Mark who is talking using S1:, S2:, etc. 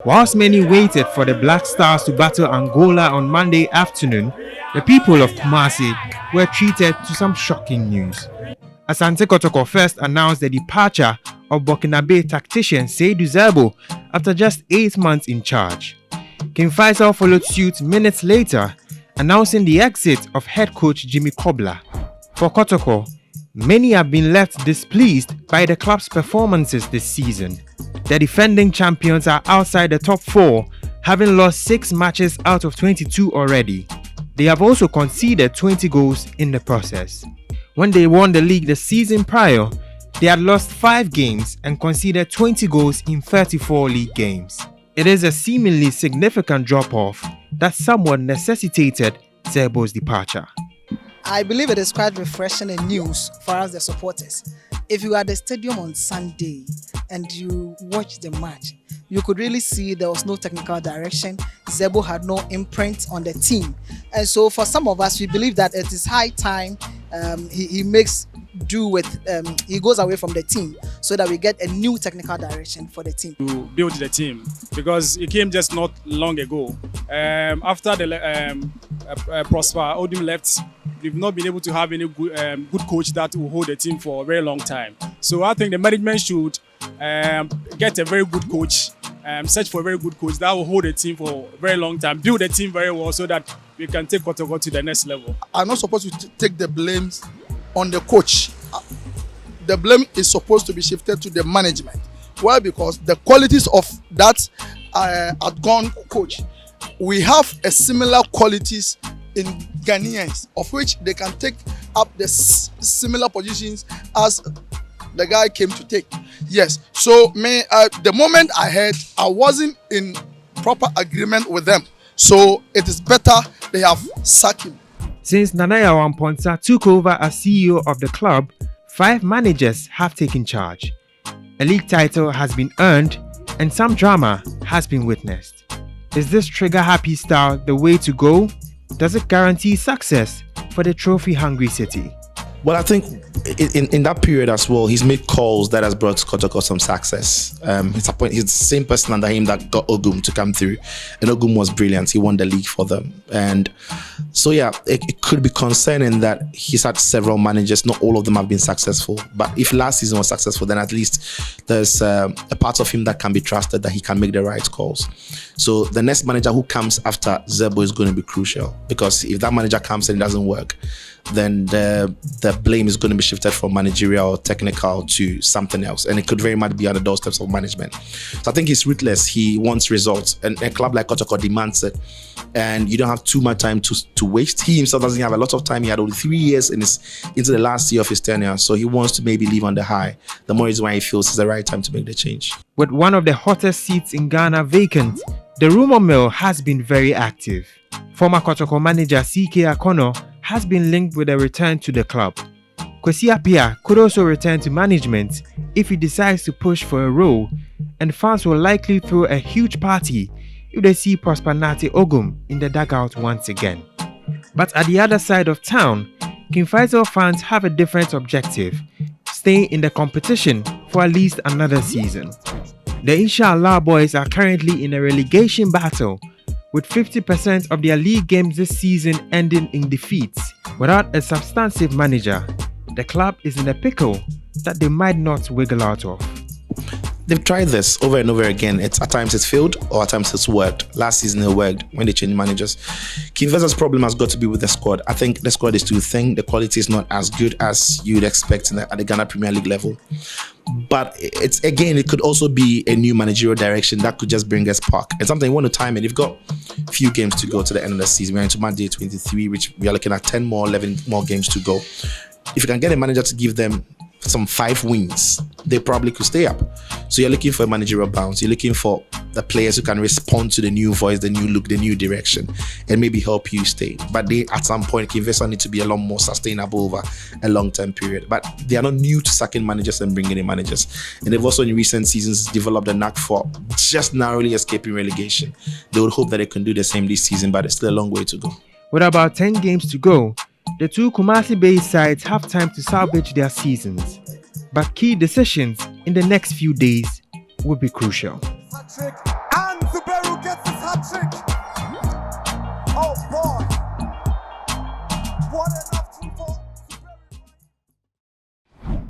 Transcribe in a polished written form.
S1: Whilst many waited for the Black Stars to battle Angola on Monday afternoon, the people of Kumasi were treated to some shocking news. Asante Kotoko first announced the departure of Burkinabe tactician Seydou Zerbo after just 8 months in charge. King Faisal followed suit minutes later, announcing the exit of head coach Jimmy Cobblah. For Kotoko, many have been left displeased by the club's performances this season. The defending champions are outside the top 4, having lost 6 matches out of 22 already. They have also conceded 20 goals in the process. When they won the league the season prior, they had lost 5 games and conceded 20 goals in 34 league games. It is a seemingly significant drop-off that somewhat necessitated Zerbo's departure.
S2: I believe it is quite refreshing and news for us, the supporters. If you are at the stadium on Sunday and you watch the match, you could really see there was no technical direction. Zerbo had no imprint on the team. And so for some of us, we believe that it is high time he makes do with, he goes away from the team so that we get a new technical direction for the team.
S3: To build the team, because it came just not long ago. After the Prosper Odum left, we've not been able to have any good coach that will hold the team for a very long time. So I think the management should get a very good coach, search for a very good coach that will hold the team for a very long time, build the team very well so that we can take Kotoko to the next level.
S4: I'm not supposed to take the blames on the coach. The blame is supposed to be shifted to the management. Why? Because the qualities of that outgone coach, we have a similar qualities in Ghanaians, of which they can take up the similar positions as the guy came to take. Yes, so the moment I heard, I wasn't in proper agreement with them. So it is better they have sacked him.
S1: Since Nanaya Wamponsa took over as CEO of the club, 5 managers have taken charge. A league title has been earned and some drama has been witnessed. Is this trigger-happy style the way to go? Does it guarantee success for the trophy-hungry city?
S5: Well, I think in that period as well, he's made calls that has brought Kotoko some success. He's the same person under him that got Ogum to come through, and Ogum was brilliant. He won the league for them, and so yeah, it could be concerning that he's had several managers. Not all of them have been successful, but if last season was successful, then at least there's a part of him that can be trusted, that he can make the right calls. So the next manager who comes after Zerbo is going to be crucial, because if that manager comes and it doesn't work, then the blame is going to be shifted from managerial or technical to something else, and it could very much be on the doorsteps of management. So I think he's ruthless. He wants results, and a club like Kotoko demands it, and you don't have too much time to waste. He himself doesn't have a lot of time. He had only 3 years into the last year of his tenure, so he wants to maybe leave on the high. The more reason why he feels it's the right time to make the change.
S1: With one of the hottest seats in Ghana vacant, the rumour mill has been very active. Former Kotoko manager CK Akono has been linked with a return to the club. Kwesi Appiah could also return to management if he decides to push for a role, and fans will likely throw a huge party if they see Prosper Nate Ogum in the dugout once again. But at the other side of town, King Faisal fans have a different objective: staying in the competition for at least another season. The Inshallah boys are currently in a relegation battle, with 50% of their league games this season ending in defeats. Without a substantive manager, the club is in a pickle that they might not wiggle out of.
S5: They've tried this over and over again. At times it's failed, or at times it's worked. Last season it worked when they changed managers. King Faisal's problem has got to be with the squad. I think the squad is too thin. The quality is not as good as you'd expect at the Ghana Premier League level. But it could also be a new managerial direction that could just bring us spark. And something you want to time it. You've got a few games to go to the end of the season. We're into Monday 23, which we are looking at 10 more, 11 more games to go. If you can get a manager to give them some 5 wins, they probably could stay up. So you're looking for a managerial bounce. You're looking for the players who can respond to the new voice, the new look, the new direction, and maybe help you stay. But they, at some point, investors need to be a lot more sustainable over a long-term period. But they are not new to sacking managers and bringing in managers. And they've also in recent seasons developed a knack for just narrowly escaping relegation. They would hope that they can do the same this season, but it's still a long way to go.
S1: With about 10 games to go, the 2 Kumasi-based sides have time to salvage their seasons, but key decisions in the next few days will be crucial.